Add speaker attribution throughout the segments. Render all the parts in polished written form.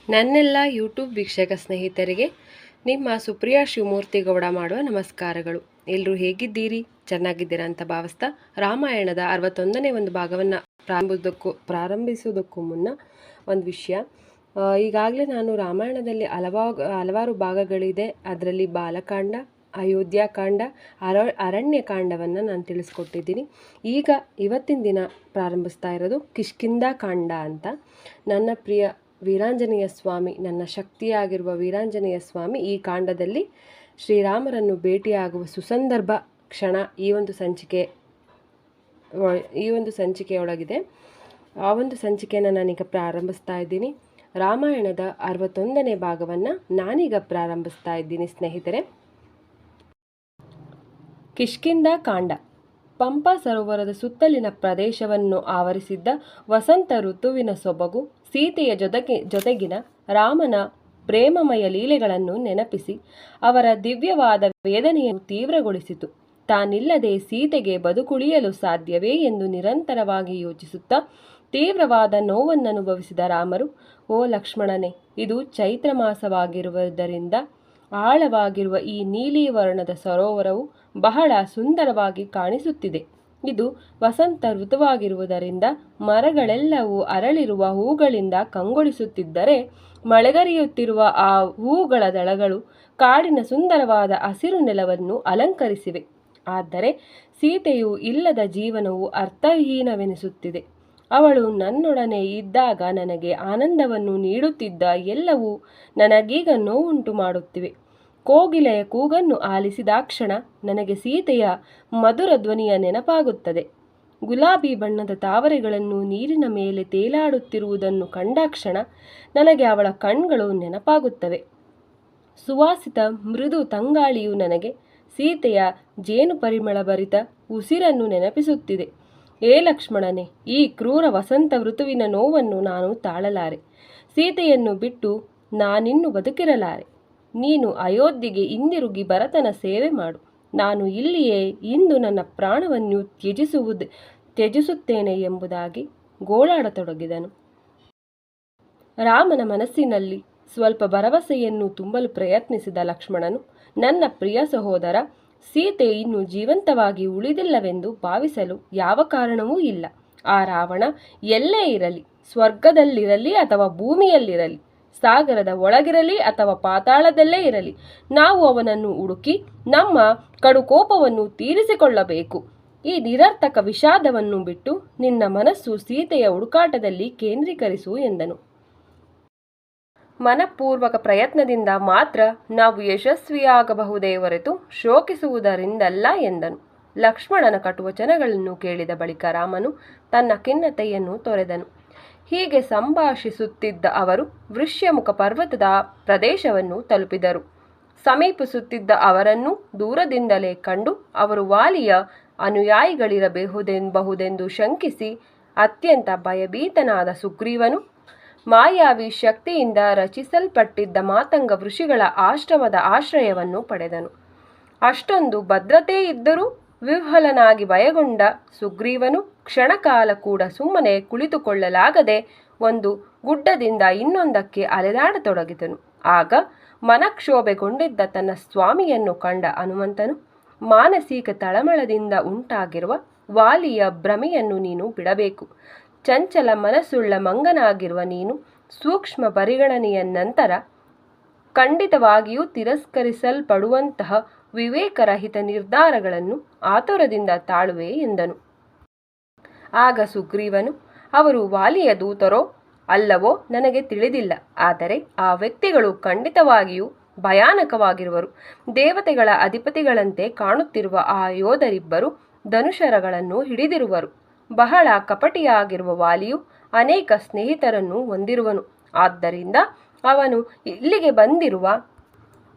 Speaker 1: ನನ್ನೆಲ್ಲ ಯೂಟ್ಯೂಬ್ ವೀಕ್ಷಕ ಸ್ನೇಹಿತರಿಗೆ ನಿಮ್ಮ ಸುಪ್ರಿಯಾ ಶಿವಮೂರ್ತಿ ಗೌಡ ಮಾಡುವ ನಮಸ್ಕಾರಗಳು. ಎಲ್ಲರೂ ಹೇಗಿದ್ದೀರಿ? ಚೆನ್ನಾಗಿದ್ದೀರಾ ಅಂತ ಭಾವಿಸ್ತಾ ರಾಮಾಯಣದ 61ನೇ ಒಂದು ಭಾಗವನ್ನು ಪ್ರಾರಂಭಿಸೋದಕ್ಕೂ ಮುನ್ನ ಒಂದು ವಿಷಯ. ಈಗಾಗಲೇ ನಾನು ರಾಮಾಯಣದಲ್ಲಿ ಹಲವಾರು ಭಾಗಗಳಿದೆ. ಅದರಲ್ಲಿ ಬಾಲಕಾಂಡ, ಅಯೋಧ್ಯಾಕಾಂಡ, ಅರಣ್ಯಕಾಂಡವನ್ನು ನಾನು ತಿಳಿಸ್ಕೊಟ್ಟಿದ್ದೀನಿ. ಈಗ ಇವತ್ತಿನ ದಿನ ಪ್ರಾರಂಭಿಸ್ತಾ ಇರೋದು ಕಿಷ್ಕಿಂಧಾಕಾಂಡ ಅಂತ. ನನ್ನ ಪ್ರಿಯ ವೀರಾಂಜನೇಯ ಸ್ವಾಮಿ, ನನ್ನ ಶಕ್ತಿಯಾಗಿರುವ ವೀರಾಂಜನೇಯ ಸ್ವಾಮಿ ಈ ಕಾಂಡದಲ್ಲಿ ಶ್ರೀರಾಮರನ್ನು ಭೇಟಿಯಾಗುವ ಸುಸಂದರ್ಭ ಕ್ಷಣ ಈ ಒಂದು ಸಂಚಿಕೆಯೊಳಗಿದೆ. ಆ ಒಂದು ಸಂಚಿಕೆಯನ್ನು ನಾನೀಗ ಪ್ರಾರಂಭಿಸ್ತಾ ಇದ್ದೀನಿ. ರಾಮಾಯಣದ 61ನೇ ಭಾಗವನ್ನು ನಾನೀಗ ಪ್ರಾರಂಭಿಸ್ತಾ ಇದ್ದೀನಿ ಸ್ನೇಹಿತರೆ. ಕಿಷ್ಕಿಂಧಾಕಾಂಡ. ಪಂಪಾ ಸರೋವರದ ಸುತ್ತಲಿನ ಪ್ರದೇಶವನ್ನು ಆವರಿಸಿದ್ದ ವಸಂತ ಋತುವಿನ ಸೊಬಗು ಸೀತೆಯ ಜೊತೆಗಿನ ರಾಮನ ಪ್ರೇಮಮಯ ಲೀಲೆಗಳನ್ನು ನೆನಪಿಸಿ ಅವರ ದಿವ್ಯವಾದ ವೇದನೆಯನ್ನು ತೀವ್ರಗೊಳಿಸಿತು. ತಾನಿಲ್ಲದೆ ಸೀತೆಗೆ ಬದುಕುಳಿಯಲು ಸಾಧ್ಯವೇ ಎಂದು ನಿರಂತರವಾಗಿ ಯೋಚಿಸುತ್ತಾ ತೀವ್ರವಾದ ನೋವನ್ನನುಭವಿಸಿದ ರಾಮರು, ಓ ಲಕ್ಷ್ಮಣನೇ, ಇದು ಚೈತ್ರ ಮಾಸವಾಗಿರುವುದರಿಂದ ಆಳವಾಗಿರುವ ಈ ನೀಲಿ ವರ್ಣದ ಸರೋವರವು ಬಹಳ ಸುಂದರವಾಗಿ ಕಾಣಿಸುತ್ತಿದೆ. ಇದು ವಸಂತ ಋತುವಾಗಿರುವುದರಿಂದ ಮರಗಳೆಲ್ಲವೂ ಅರಳಿರುವ ಹೂಗಳಿಂದ ಕಂಗೊಳಿಸುತ್ತಿದ್ದರೆ ಮಳೆಗರೆಯುತ್ತಿರುವ ಆ ಹೂಗಳ ದಳಗಳು ಕಾಡಿನ ಸುಂದರವಾದ ಹಸಿರು ನೆಲವನ್ನು ಅಲಂಕರಿಸಿವೆ. ಆದರೆ ಸೀತೆಯು ಇಲ್ಲದ ಜೀವನವು ಅರ್ಥಹೀನವೆನಿಸುತ್ತಿದೆ. ಅವಳು ನನ್ನೊಡನೆ ಇದ್ದಾಗ ನನಗೆ ಆನಂದವನ್ನು ನೀಡುತ್ತಿದ್ದ ಎಲ್ಲವೂ ನನಗೀಗ ನೋವುಂಟು ಮಾಡುತ್ತಿವೆ. ಕೋಗಿಲೆಯ ಕೂಗನ್ನು ಆಲಿಸಿದಾಕ್ಷಣ ನನಗೆ ಸೀತೆಯ ಮಧುರ ಧ್ವನಿಯ ನೆನಪಾಗುತ್ತದೆ. ಗುಲಾಬಿ ಬಣ್ಣದ ತಾವರೆಗಳನ್ನು ನೀರಿನ ಮೇಲೆ ತೇಲಾಡುತ್ತಿರುವುದನ್ನು ಕಂಡಾಕ್ಷಣ ನನಗೆ ಅವಳ ಕಣ್ಗಳು ನೆನಪಾಗುತ್ತವೆ. ಸುವಾಸಿತ ಮೃದು ತಂಗಾಳಿಯು ನನಗೆ ಸೀತೆಯ ಜೇನು ಪರಿಮಳಭರಿತ ಉಸಿರನ್ನು ನೆನಪಿಸುತ್ತಿದೆ. ಏ ಲಕ್ಷ್ಮಣನೇ, ಈ ಕ್ರೂರ ವಸಂತ ಋತುವಿನ ನೋವನ್ನು ನಾನು ತಾಳಲಾರೆ. ಸೀತೆಯನ್ನು ಬಿಟ್ಟು ನಾನಿನ್ನು ಬದುಕಿರಲಾರೆ. ನೀನು ಅಯೋಧ್ಯೆಗೆ ಹಿಂದಿರುಗಿ ಭರತನ ಸೇವೆ ಮಾಡು. ನಾನು ಇಲ್ಲಿಯೇ ಇಂದು ನನ್ನ ಪ್ರಾಣವನ್ನು ತ್ಯಜಿಸುತ್ತೇನೆ ಎಂಬುದಾಗಿ ಗೋಳಾಡತೊಡಗಿದನು. ರಾಮನ ಮನಸ್ಸಿನಲ್ಲಿ ಸ್ವಲ್ಪ ಭರವಸೆಯನ್ನು ತುಂಬಲು ಪ್ರಯತ್ನಿಸಿದ ಲಕ್ಷ್ಮಣನು, ನನ್ನ ಪ್ರಿಯ ಸಹೋದರ, ಸೀತೆ ಇನ್ನು ಜೀವಂತವಾಗಿ ಉಳಿದಿಲ್ಲವೆಂದು ಭಾವಿಸಲು ಯಾವ ಕಾರಣವೂ ಇಲ್ಲ. ಆ ರಾವಣ ಎಲ್ಲೇ ಇರಲಿ, ಸ್ವರ್ಗದಲ್ಲಿರಲಿ ಅಥವಾ ಭೂಮಿಯಲ್ಲಿರಲಿ, ಸಾಗರದ ಒಳಗಿರಲಿ ಅಥವಾ ಪಾತಾಳದಲ್ಲೇ ಇರಲಿ, ನಾವು ಅವನನ್ನು ಹುಡುಕಿ ನಮ್ಮ ಕಡುಕೋಪವನ್ನು ತೀರಿಸಿಕೊಳ್ಳಬೇಕು. ಈ ನಿರರ್ಥಕ ವಿಷಾದವನ್ನು ಬಿಟ್ಟು ನಿನ್ನ ಮನಸ್ಸು ಸೀತೆಯ ಹುಡುಕಾಟದಲ್ಲಿ ಕೇಂದ್ರೀಕರಿಸು ಎಂದನು. ಮನಪೂರ್ವಕ ಪ್ರಯತ್ನದಿಂದ ಮಾತ್ರ ನಾವು ಯಶಸ್ವಿಯಾಗಬಹುದೇ ಹೊರತು ಶೋಕಿಸುವುದರಿಂದಲ್ಲ ಎಂದನು. ಲಕ್ಷ್ಮಣನ ಕಟುವಚನಗಳನ್ನು ಕೇಳಿದ ಬಳಿಕ ರಾಮನು ತನ್ನ ಖಿನ್ನತೆಯನ್ನು ತೊರೆದನು. ಹೀಗೆ ಸಂಭಾಷಿಸುತ್ತಿದ್ದ ಅವರು ವೃಷ್ಯಮುಖ ಪರ್ವತದ ಪ್ರದೇಶವನ್ನು ತಲುಪಿದರು. ಸಮೀಪಿಸುತ್ತಿದ್ದ ಅವರನ್ನು ದೂರದಿಂದಲೇ ಕಂಡು ಅವರು ವಾಲಿಯ ಅನುಯಾಯಿಗಳಿರಬಹುದೆಂದು ಶಂಕಿಸಿ ಅತ್ಯಂತ ಭಯಭೀತನಾದ ಸುಗ್ರೀವನು ಮಾಯಾವಿ ಶಕ್ತಿಯಿಂದ ರಚಿಸಲ್ಪಟ್ಟಿದ್ದ ಮಾತಂಗ ಋಷಿಗಳ ಆಶ್ರಮದ ಆಶ್ರಯವನ್ನು ಪಡೆದನು. ಅಷ್ಟೊಂದು ಭದ್ರತೆ ಇದ್ದರೂ ವಿಹ್ವಲನಾಗಿ ಭಯಗೊಂಡ ಸುಗ್ರೀವನು ಕ್ಷಣಕಾಲ ಕೂಡ ಸುಮ್ಮನೆ ಕುಳಿತುಕೊಳ್ಳಲಾಗದೆ ಒಂದು ಗುಡ್ಡದಿಂದ ಇನ್ನೊಂದಕ್ಕೆ ಅಲೆದಾಡತೊಡಗಿದನು. ಆಗ ಮನಕ್ಷೋಭೆಗೊಂಡಿದ್ದ ತನ್ನ ಸ್ವಾಮಿಯನ್ನು ಕಂಡ ಹನುಮಂತನು, ಮಾನಸಿಕ ತಳಮಳದಿಂದ ಉಂಟಾಗಿರುವ ವಾಲಿಯ ಭ್ರಮೆಯನ್ನು ನೀನು ಬಿಡಬೇಕು. ಚಂಚಲ ಮನಸ್ಸುಳ್ಳ ಮಂಗನಾಗಿರುವ ನೀನು ಸೂಕ್ಷ್ಮ ಪರಿಗಣನೆಯ ನಂತರ ಖಂಡಿತವಾಗಿಯೂ ತಿರಸ್ಕರಿಸಲ್ಪಡುವಂತಹ ವಿವೇಕರಹಿತ ನಿರ್ಧಾರಗಳನ್ನು ಆತುರದಿಂದ ತಾಳುವೆ ಎಂದನು. ಆಗ ಸುಗ್ರೀವನು, ಅವರು ವಾಲಿಯ ದೂತರೋ ಅಲ್ಲವೋ ನನಗೆ ತಿಳಿದಿಲ್ಲ. ಆದರೆ ಆ ವ್ಯಕ್ತಿಗಳು ಖಂಡಿತವಾಗಿಯೂ ಭಯಾನಕವಾಗಿರುವರು. ದೇವತೆಗಳ ಅಧಿಪತಿಗಳಂತೆ ಕಾಣುತ್ತಿರುವ ಆ ಯೋಧರಿಬ್ಬರು ಧನುಷರಗಳನ್ನು ಹಿಡಿದಿರುವರು. ಬಹಳ ಕಪಟಿಯಾಗಿರುವ ವಾಲಿಯು ಅನೇಕ ಸ್ನೇಹಿತರನ್ನು ಹೊಂದಿರುವನು. ಆದ್ದರಿಂದ ಅವನು ಇಲ್ಲಿಗೆ ಬಂದಿರುವ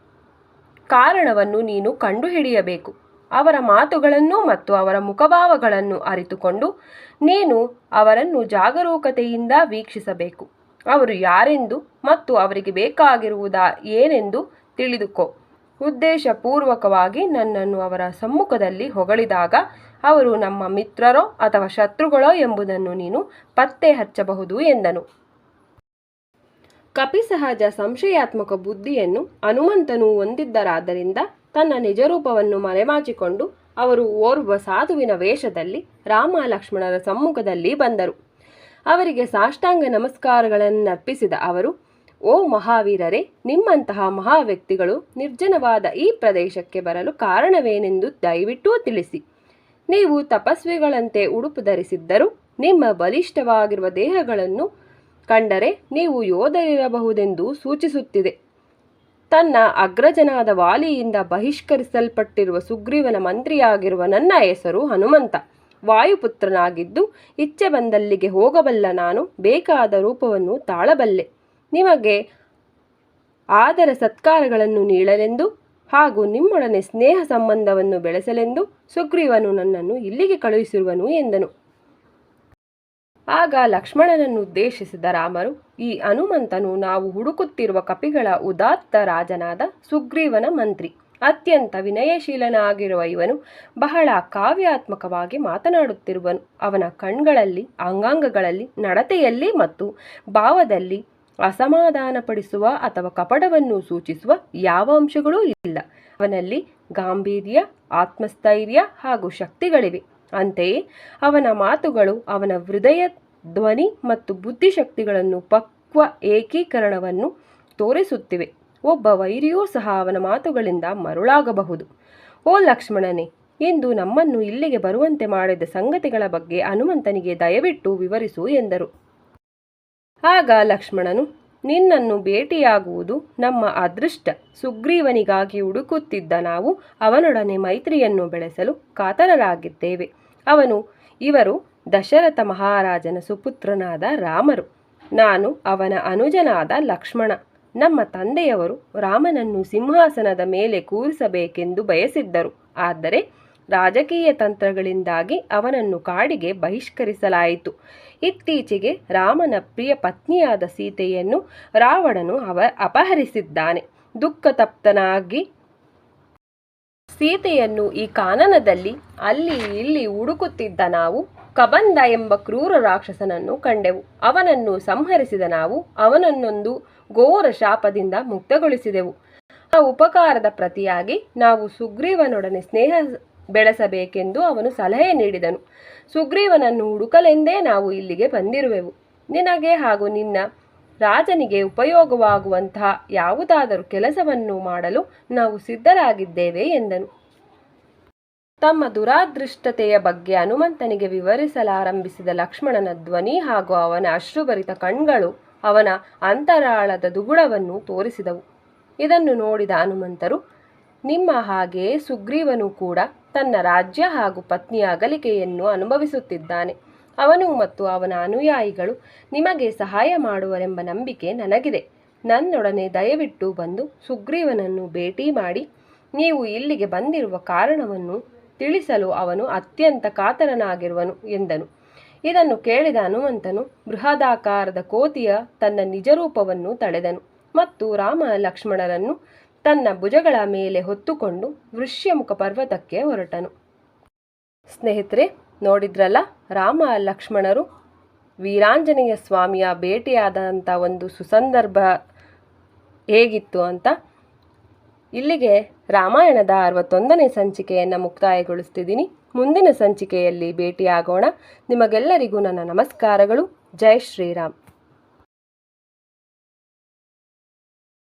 Speaker 1: ಕಾರಣವನ್ನು ನೀನು ಕಂಡುಹಿಡಿಯಬೇಕು. ಅವರ ಮಾತುಗಳನ್ನು ಮತ್ತು ಅವರ ಮುಖಭಾವಗಳನ್ನು ಅರಿತುಕೊಂಡು ನೀನು ಅವರನ್ನು ಜಾಗರೂಕತೆಯಿಂದ ವೀಕ್ಷಿಸಬೇಕು. ಅವರು ಯಾರೆಂದು ಮತ್ತು ಅವರಿಗೆ ಬೇಕಾಗಿರುವುದ ಏನೆಂದು ತಿಳಿದುಕೋ. ಉದ್ದೇಶಪೂರ್ವಕವಾಗಿ ನನ್ನನ್ನು ಅವರ ಸಮ್ಮುಖದಲ್ಲಿ ಹೊಗಳಿದಾಗ ಅವರು ನಮ್ಮ ಮಿತ್ರರೋ ಅಥವಾ ಶತ್ರುಗಳೋ ಎಂಬುದನ್ನು ನೀನು ಪತ್ತೆ ಹಚ್ಚಬಹುದು ಎಂದನು. ಕಪಿಸಹಜ ಸಂಶಯಾತ್ಮಕ ಬುದ್ಧಿಯನ್ನು ಹನುಮಂತನು ಹೊಂದಿದ್ದರಾದ್ದರಿಂದ ತನ್ನ ನಿಜರೂಪವನ್ನು ಮರೆಮಾಚಿಕೊಂಡು ಅವರು ಓರ್ವ ಸಾಧುವಿನ ವೇಷದಲ್ಲಿ ರಾಮ ಲಕ್ಷ್ಮಣರ ಸಮ್ಮುಖದಲ್ಲಿ ಬಂದರು. ಅವರಿಗೆ ಸಾಷ್ಟಾಂಗ ನಮಸ್ಕಾರಗಳನ್ನರ್ಪಿಸಿದ ಅವರು, ಓ ಮಹಾವೀರರೇ, ನಿಮ್ಮಂತಹ ಮಹಾವ್ಯಕ್ತಿಗಳು ನಿರ್ಜನವಾದ ಈ ಪ್ರದೇಶಕ್ಕೆ ಬರಲು ಕಾರಣವೇನೆಂದು ದಯವಿಟ್ಟು ತಿಳಿಸಿ. ನೀವು ತಪಸ್ವಿಗಳಂತೆ ಉಡುಪು ಧರಿಸಿದ್ದರೂ ನಿಮ್ಮ ಬಲಿಷ್ಠವಾಗಿರುವ ದೇಹಗಳನ್ನು ಕಂಡರೆ ನೀವು ಯೋಧರಿರಬಹುದೆಂದು ಸೂಚಿಸುತ್ತಿದೆ. ತನ್ನ ಅಗ್ರಜನಾದ ವಾಲಿಯಿಂದ ಬಹಿಷ್ಕರಿಸಲ್ಪಟ್ಟಿರುವ ಸುಗ್ರೀವನ ಮಂತ್ರಿಯಾಗಿರುವ ನನ್ನ ಹೆಸರು ಹನುಮಂತ. ವಾಯುಪುತ್ರನಾಗಿದ್ದು ಇಚ್ಛೆ ಬಂದಲ್ಲಿಗೆ ಹೋಗಬಲ್ಲ ನಾನು ಬೇಕಾದ ರೂಪವನ್ನು ತಾಳಬಲ್ಲೆ. ನಿಮಗೆ ಆದರ ಸತ್ಕಾರಗಳನ್ನು ನೀಡಲೆಂದು ಹಾಗೂ ನಿಮ್ಮೊಡನೆ ಸ್ನೇಹ ಸಂಬಂಧವನ್ನು ಬೆಳೆಸಲೆಂದು ಸುಗ್ರೀವನು ನನ್ನನ್ನು ಇಲ್ಲಿಗೆ ಕಳುಹಿಸಿರುವನು ಎಂದನು. ಆಗ ಲಕ್ಷ್ಮಣನನ್ನು ಉದ್ದೇಶಿಸಿದ ರಾಮರು, ಈ ಹನುಮಂತನು ನಾವು ಹುಡುಕುತ್ತಿರುವ ಕಪಿಗಳ ಉದಾತ್ತ ರಾಜನಾದ ಸುಗ್ರೀವನ ಮಂತ್ರಿ. ಅತ್ಯಂತ ವಿನಯಶೀಲನಾಗಿರುವ ಇವನು ಬಹಳ ಕಾವ್ಯಾತ್ಮಕವಾಗಿ ಮಾತನಾಡುತ್ತಿರುವನು. ಅವನ ಕಣ್ಗಳಲ್ಲಿ, ಅಂಗಾಂಗಗಳಲ್ಲಿ, ನಡತೆಯಲ್ಲಿ ಮತ್ತು ಭಾವದಲ್ಲಿ ಅಸಮಾಧಾನಪಡಿಸುವ ಅಥವಾ ಕಪಟವನ್ನು ಸೂಚಿಸುವ ಯಾವ ಅಂಶಗಳೂ ಇಲ್ಲ. ಅವನಲ್ಲಿ ಗಾಂಭೀರ್ಯ, ಆತ್ಮಸ್ಥೈರ್ಯ ಹಾಗೂ ಶಕ್ತಿಗಳಿವೆ. ಅಂತೆಯೇ ಅವನ ಮಾತುಗಳು ಅವನ ಹೃದಯ ಧ್ವನಿ ಮತ್ತು ಬುದ್ಧಿಶಕ್ತಿಗಳನ್ನು ಪಕ್ವ ಏಕೀಕರಣವನ್ನು ತೋರಿಸುತ್ತಿವೆ. ಒಬ್ಬ ವೈರಿಯೂ ಸಹ ಅವನ ಮಾತುಗಳಿಂದ ಮರುಳಾಗಬಹುದು. ಓ ಲಕ್ಷ್ಮಣನೇ, ಇಂದು ನಮ್ಮನ್ನು ಇಲ್ಲಿಗೆ ಬರುವಂತೆ ಮಾಡಿದ ಸಂಗತಿಗಳ ಬಗ್ಗೆ ಹನುಮಂತನಿಗೆ ದಯವಿಟ್ಟು ವಿವರಿಸು ಎಂದರು. ಆಗ ಲಕ್ಷ್ಮಣನು, ನಿನ್ನನ್ನು ಭೇಟಿಯಾಗುವುದು ನಮ್ಮ ಅದೃಷ್ಟ. ಸುಗ್ರೀವನಿಗಾಗಿ ಹುಡುಕುತ್ತಿದ್ದ ನಾವು ಅವನೊಡನೆ ಮೈತ್ರಿಯನ್ನು ಬೆಳೆಸಲು ಕಾತರರಾಗಿದ್ದೇವೆ. ಇವರು ದಶರಥ ಮಹಾರಾಜನ ಸುಪುತ್ರನಾದ ರಾಮರು. ನಾನು ಅವನ ಅನುಜನಾದ ಲಕ್ಷ್ಮಣ. ನಮ್ಮ ತಂದೆಯವರು ರಾಮನನ್ನು ಸಿಂಹಾಸನದ ಮೇಲೆ ಕೂರಿಸಬೇಕೆಂದು ಬಯಸಿದ್ದರು. ಆದರೆ ರಾಜಕೀಯ ತಂತ್ರಗಳಿಂದಾಗಿ ಅವನನ್ನು ಕಾಡಿಗೆ ಬಹಿಷ್ಕರಿಸಲಾಯಿತು. ಇತ್ತೀಚೆಗೆ ರಾಮನ ಪ್ರಿಯ ಪತ್ನಿಯಾದ ಸೀತೆಯನ್ನು ರಾವಣನು ಅಪಹರಿಸಿದ್ದಾನೆ. ದುಃಖತಪ್ತನಾಗಿ ಸೀತೆಯನ್ನು ಈ ಕಾನನದಲ್ಲಿ ಅಲ್ಲಿ ಇಲ್ಲಿ ಹುಡುಕುತ್ತಿದ್ದ ನಾವು ಕಬಂಧ ಎಂಬ ಕ್ರೂರ ರಾಕ್ಷಸನನ್ನು ಕಂಡೆವು. ಅವನನ್ನು ಸಂಹರಿಸಿದ ನಾವು ಅವನನ್ನೊಂದು ಘೋರ ಶಾಪದಿಂದ ಮುಕ್ತಗೊಳಿಸಿದೆವು. ಆ ಉಪಕಾರದ ಪ್ರತಿಯಾಗಿ ನಾವು ಸುಗ್ರೀವನೊಡನೆ ಸ್ನೇಹ ಬೆಳೆಸಬೇಕೆಂದು ಅವನು ಸಲಹೆ ನೀಡಿದನು. ಸುಗ್ರೀವನನ್ನು ಹುಡುಕಲೆಂದೇ ನಾವು ಇಲ್ಲಿಗೆ ಬಂದಿರುವೆವು. ನಿನಗೆ ಹಾಗೂ ನಿನ್ನ ರಾಜನಿಗೆ ಉಪಯೋಗವಾಗುವಂತಹ ಯಾವುದಾದರೂ ಕೆಲಸವನ್ನು ಮಾಡಲು ನಾವು ಸಿದ್ಧರಾಗಿದ್ದೇವೆ ಎಂದನು. ತಮ್ಮ ದುರಾದೃಷ್ಟತೆಯ ಬಗ್ಗೆ ಹನುಮಂತನಿಗೆ ವಿವರಿಸಲಾರಂಭಿಸಿದ ಲಕ್ಷ್ಮಣನ ಧ್ವನಿ ಹಾಗೂ ಅವನ ಅಶ್ರುಭರಿತ ಕಣ್ಗಳು ಅವನ ಅಂತರಾಳದ ದುಗುಡವನ್ನು ತೋರಿಸಿದವು. ಇದನ್ನು ನೋಡಿದ ಹನುಮಂತರು, ನಿಮ್ಮ ಹಾಗೆಯೇ ಸುಗ್ರೀವನು ಕೂಡ ತನ್ನ ರಾಜ್ಯ ಹಾಗೂ ಪತ್ನಿಯ ಅಗಲಿಕೆಯನ್ನು ಅನುಭವಿಸುತ್ತಿದ್ದಾನೆ. ಅವನು ಮತ್ತು ಅವನ ಅನುಯಾಯಿಗಳು ನಿಮಗೆ ಸಹಾಯ ಮಾಡುವರೆಂಬ ನಂಬಿಕೆ ನನಗಿದೆ. ನನ್ನೊಡನೆ ದಯವಿಟ್ಟು ಬಂದು ಸುಗ್ರೀವನನ್ನು ಭೇಟಿ ಮಾಡಿ ನೀವು ಇಲ್ಲಿಗೆ ಬಂದಿರುವ ಕಾರಣವನ್ನು ತಿಳಿಸಲು ಅವನು ಅತ್ಯಂತ ಕಾತರನಾಗಿರುವನು ಎಂದನು. ಇದನ್ನು ಕೇಳಿದ ಹನುಮಂತನು ಬೃಹದಾಕಾರದ ಕೋತಿಯ ತನ್ನ ನಿಜರೂಪವನ್ನು ತಳೆದನು ಮತ್ತು ರಾಮ ಲಕ್ಷ್ಮಣರನ್ನು ತನ್ನ ಭುಜಗಳ ಮೇಲೆ ಹೊತ್ತುಕೊಂಡು ವೃಷ್ಯಮುಖ ಪರ್ವತಕ್ಕೆ ಹೊರಟನು. ಸ್ನೇಹಿತರೆ, ನೋಡಿದ್ರಲ್ಲ, ರಾಮ ಲಕ್ಷ್ಮಣರು ವೀರಾಂಜನೇಯ ಸ್ವಾಮಿಯ ಭೇಟಿಯಾದಂಥ ಒಂದು ಸುಸಂದರ್ಭ ಹೇಗಿತ್ತು ಅಂತ. ಇಲ್ಲಿಗೆ ರಾಮಾಯಣದ 61ನೇ ಸಂಚಿಕೆಯನ್ನು ಮುಕ್ತಾಯಗೊಳಿಸ್ತಿದ್ದೀನಿ. ಮುಂದಿನ ಸಂಚಿಕೆಯಲ್ಲಿ ಭೇಟಿಯಾಗೋಣ. ನಿಮಗೆಲ್ಲರಿಗೂ ನನ್ನ ನಮಸ್ಕಾರಗಳು. ಜೈ ಶ್ರೀರಾಮ್.